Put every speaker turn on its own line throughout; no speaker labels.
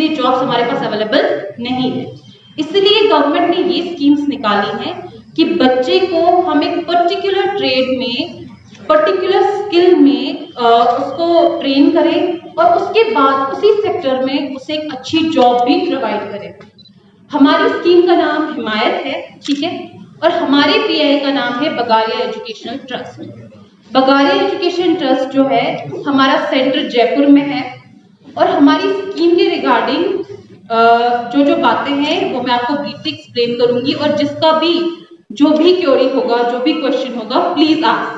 ऐसी जॉब्स हमारे पास अवेलेबल नहीं है। इसलिए गवर्नमेंट ने ये स्कीम्स निकाली हैं कि बच्चे को हम एक पर्टिकुलर ट्रेड में, पर्टिकुलर स्किल में उसको ट्रेन करें और उसके बाद उसी सेक्टर में उसे एक अच्छी जॉब भी प्रोवाइड करें। हमारी स्कीम का नाम हिमायत है, ठीक है, और हमारे पीआई का नाम है Bagaria educational trust. Bagaria education trust जो है हमारा सेंटर जयपुर में है और हमारी स्कीम के रिगार्डिंग जो बातें हैं वो मैं आपको ब्रीफली एक्सप्लेन करूंगी और जिसका भी जो भी क्वेरी होगा, जो भी क्वेश्चन होगा, प्लीज आस्क।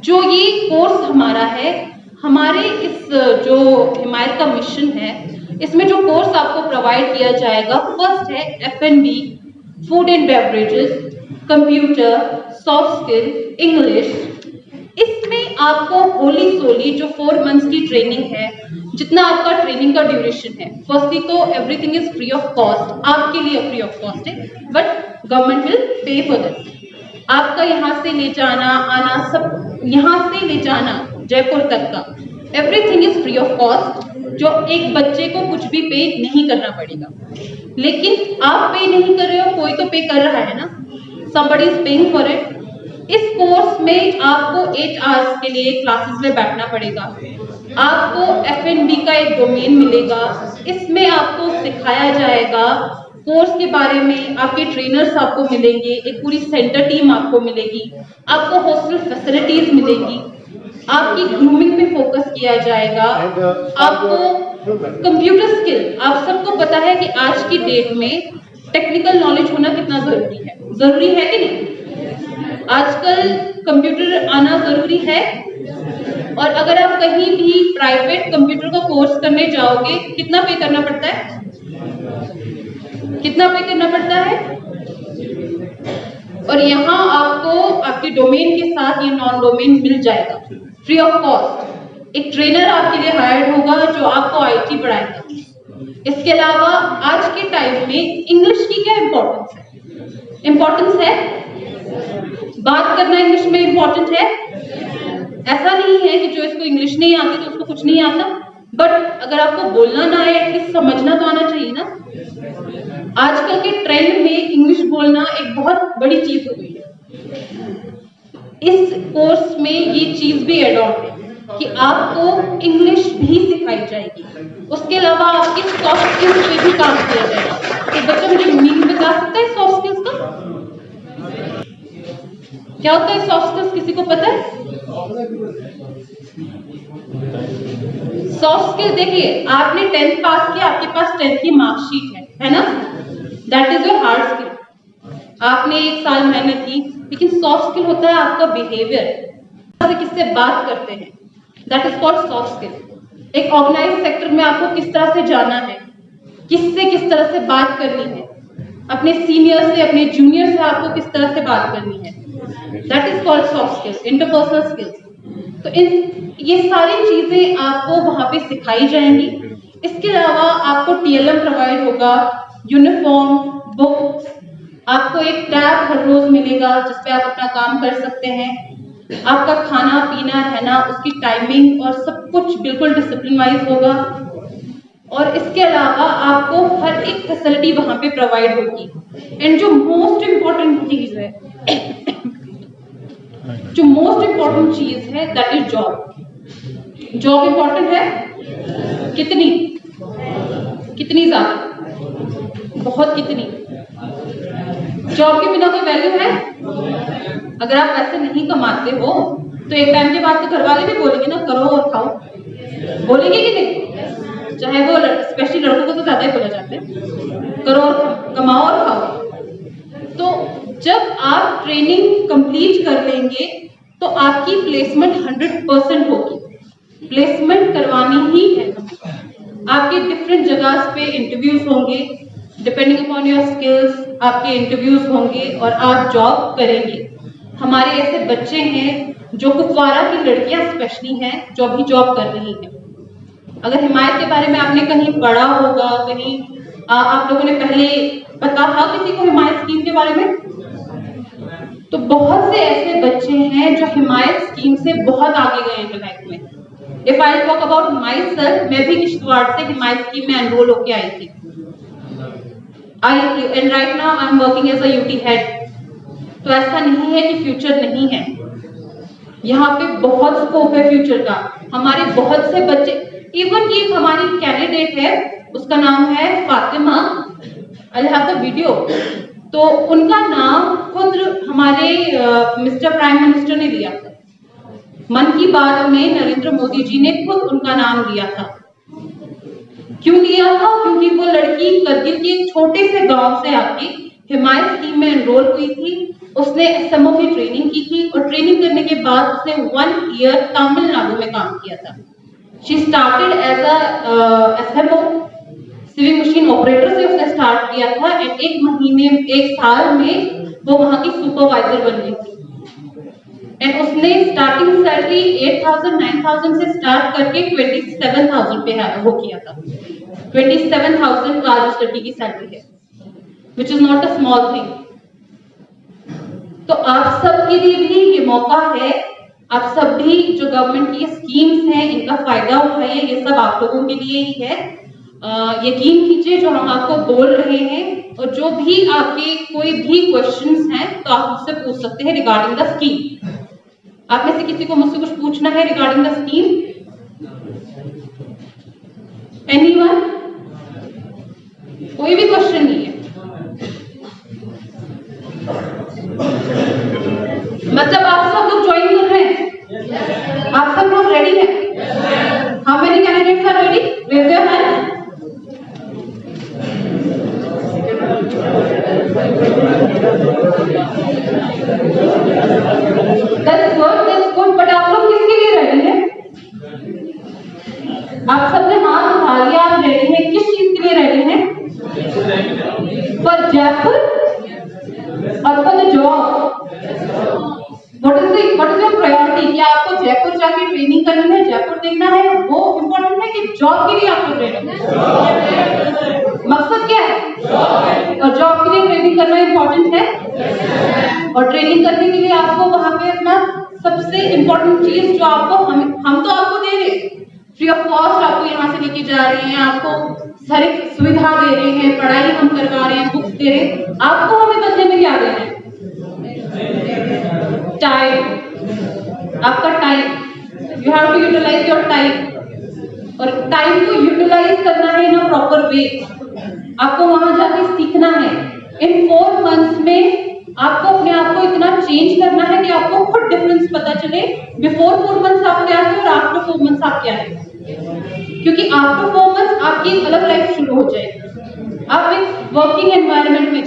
जो ये कोर्स हमारा है, हमारे इस जो हिमायत का मिशन है, इसमें जो कोर्स आपको प्रोवाइड किया जाएगा, फर्स्ट है F&B, food and beverages, computer, soft skill, English. इसमें आपको होली सोली जो 4 मंथ्स की ट्रेनिंग है, जितना आपका ट्रेनिंग का ड्यूरेशन है, फर्स्टली तो everything is free of cost, आपके लिए फ्री ऑफ कॉस्ट है, but government will pay for this. आपका यहाँ से ले जाना आना, सब यहाँ से ले जाना जयपुर तक का everything is free of cost, जो एक बच्चे को कुछ भी पे नहीं करना पड़ेगा। लेकिन आप पे नहीं कर रहे हो, कोई तो पे कर रहा है ना, somebody is paying for it। इस कोर्स में आपको 8 आवर्स के लिए क्लासेस में बैठना पड़ेगा। आपको F&B का एक डोमेन मिलेगा, इसमें आपको सिखाया जाएगा कोर्स के बारे में, आपके ट्रेनर्स आपको मिलेंगे, एक पूरी सेंटर टीम आपको मिलेगी, आपको हॉस्टल फैसिलिटीज मिलेगी, आपकी ग्रूमिंग पे फोकस किया जाएगा, आपको कंप्यूटर स्किल। आप सबको पता है कि आज की डेट में टेक्निकल नॉलेज होना कितना जरूरी है कि नहीं? आजकल कंप्यूटर आना जरूरी है। और अगर आप कहीं भी प्राइवेट कंप्यूटर का कोर्स करने जाओगे, कितना पे करना पड़ता है? कितना पे करना पड़ता है? और यहाँ आपको आपके डोमेन के साथ ये नॉन डोमेन मिल जाएगा फ्री ऑफ कॉस्ट। एक ट्रेनर आपके लिए हायर्ड होगा जो आपको आईटी पढ़ाएगा। इसके अलावा आज के टाइम में इंग्लिश की क्या इम्पोर्टेंस है? इम्पोर्टेंस है, बात करना इंग्लिश में इम्पोर्टेंट है। ऐसा नहीं है कि जो इसको इंग्लिश नहीं आती तो उसको कुछ नहीं आता, बट अगर आपको बोलना ना आए, एटलीस्ट समझना तो आना चाहिए ना। आजकल के ट्रेंड में इंग्लिश बोलना एक बहुत बड़ी चीज हो गई है। इस कोर्स में ये चीज भी एड ऑन है कि आपको इंग्लिश भी सिखाई जाएगी। उसके अलावा आपकी सॉफ्ट स्किल्स पे भी काम किया जाएगा। तो बच्चा मुझे मीनिंग बता सकता है सॉफ्ट स्किल्स का? क्या होता है सॉफ्ट स्किल्स, किसी को पता है? सॉफ्ट स्किल देखिए, आपने 10th पास किया, आपके पास 10th की मार्कशीट है ना? That is your hard skill. आपने 1 साल मेहनत की, लेकिन सॉफ्ट स्किल होता है आपका बिहेवियर, किससे बात करते हैं, that is called soft skill. एक ऑर्गेनाइज सेक्टर में आपको किस तरह से जाना है, किससे किस तरह से बात करनी है, अपने सीनियर से अपने जूनियर से आपको किस तरह से बात करनी है, that is called soft skills, interpersonal skills. तो ये सारी चीजें आपको वहां पे सिखाई जाएंगी। इसके अलावा आपको TLM प्रोवाइड होगा, यूनिफॉर्म, बुक्स, आपको एक टैब हर रोज मिलेगा जिसपे आप अपना काम कर सकते हैं। आपका खाना पीना रहना, उसकी टाइमिंग और सब कुछ बिल्कुल डिसिप्लिन वाइज होगा। और इसके अलावा आपको हर एक फैसिलिटी वहां पे प्रोवाइड होगी। एंड जो मोस्ट इम्पोर्टेंट चीज है that is job. Job important है, कितनी ज्यादा, बहुत कितनी। जॉब के बिना कोई वैल्यू है? अगर आप पैसे नहीं कमाते हो तो एक टाइम के बाद तो घर वाले भी बोलेंगे ना, करो और खाओ, बोलेंगे कि नहीं? चाहे वो स्पेशली लड़कों को तो ज्यादा ही बोला जाता है, करो और कमाओ और खाओ। तो जब आप ट्रेनिंग कंप्लीट कर लेंगे तो आपकी प्लेसमेंट 100% होगी। प्लेसमेंट करवानी ही है। आपके डिफरेंट जगह पे इंटरव्यूज होंगे, डिपेंडिंग अपॉन योर स्किल्स आपके इंटरव्यूज होंगे और आप जॉब करेंगे। हमारे ऐसे बच्चे हैं जो कुपवारा की लड़कियां स्पेशली हैं जो अभी जॉब कर रही हैं। अगर हिमायत के बारे में आपने कहीं पढ़ा होगा, कहीं आप लोगों ने पहले पता था किसी को हिमायत स्कीम के बारे में, तो बहुत से ऐसे बच्चे हैं जो हिमायत स्कीम से बहुत आगे गए हैं लाइफ में। If I talk about my self, मैं भी किश्तवाड़ से हिमायत स्कीम में एनरोल होके आई थी। And right now I am working as a UT head. तो ऐसा नहीं है कि फ्यूचर नहीं है, यहाँ पे बहुत स्कोप है फ्यूचर का। हमारे बहुत से बच्चे, इवन ये हमारी कैंडिडेट है, उसका नाम है Fatima, I have the video. तो उनका नाम खुद हमारे मिस्टर प्राइम मिनिस्टर ने लिया था, मन की बात में नरेंद्र मोदी जी ने खुद उनका नाम लिया था। क्यों लिया था? क्योंकि वो लड़की करगिल के एक छोटे से गांव से आके हिमायत स्कीम में एनरोल हुई थी। उसने एसएमओ की ट्रेनिंग की थी और ट्रेनिंग करने के बाद उसने 1 ईयर तमिलनाडु में काम किया था। She started as a SMO, sewing machine operator से उसने स्टार्ट किया था एंड 1 साल में वो वहां की सुपरवाइजर बन गई थी। एंड उसने स्टार्टिंग सैलरी 8,000 9,000 से स्टार्ट करके 27,000 पे वो किया था। 27,000 आज लड़की की सैलरी है, which is not a small thing. तो आप सबके लिए भी ये मौका है, आप सब भी जो गवर्नमेंट की स्कीम्स हैं इनका फायदा उठाइए, ये सब आप लोगों के लिए ही है। यकीन कीजिए जो हम आपको बोल रहे हैं, और जो भी आपके कोई भी क्वेश्चंस हैं तो आप मुझसे पूछ सकते हैं रिगार्डिंग द स्कीम। आप में से किसी को मुझसे कुछ पूछना है रिगार्डिंग द स्कीम? एनीवन? कोई भी क्वेश्चन नहीं है? मतलब आप सब लोग ज्वाइन कर रहे हैं? आप सब लोग रेडी हैं? How many candidates are ready? Raise your hand. That's good, but आप लोग किसके लिए रेडी हैं? आप सबने हाथ उठा लिया, आप रेडी हैं? किस चीज के लिए रेडी हैं? फॉर जयपुर और for the job? What is your priority? क्या आपको जयपुर जाके ट्रेनिंग करनी है, जयपुर देखना है, वो इम्पोर्टेंट है कि जॉब के लिए आपको ट्रेनिंग? मकसद क्या है? और जॉब के लिए ट्रेनिंग करना इम्पोर्टेंट है। और ट्रेनिंग करने के लिए आपको वहां पे अपना सबसे इम्पोर्टेंट चीज जो आपको हम तो आपको दे रहे हैं फ्री ऑफ कॉस्ट, आपको यहाँ से लेके जा रहे हैं, आपको सारी सुविधा दे रहे हैं, पढ़ाई हम करवा रहे हैं, बुक्स दे रहे हैं, आपको हमें बदले में क्या दे रहे हैं? टाइम। आपका time, you have to utilise your time. और टाइम को यूटिलाइज करना है इन अ प्रॉपर वे। आपको वहां जाके सीखना है। इन 4 मंथ्स में आपको अपने आप को इतना चेंज करना है कि आपको खुद डिफरेंस पता चले, बिफोर 4 मंथ्स आप क्या थे और आफ्टर 4 मंथ्स आप क्या है। क्योंकि आफ्टर 4 मंथ्स आपकी एक अलग लाइफ शुरू हो जाएगी। आप एक वर्किंग एनवायरनमेंट में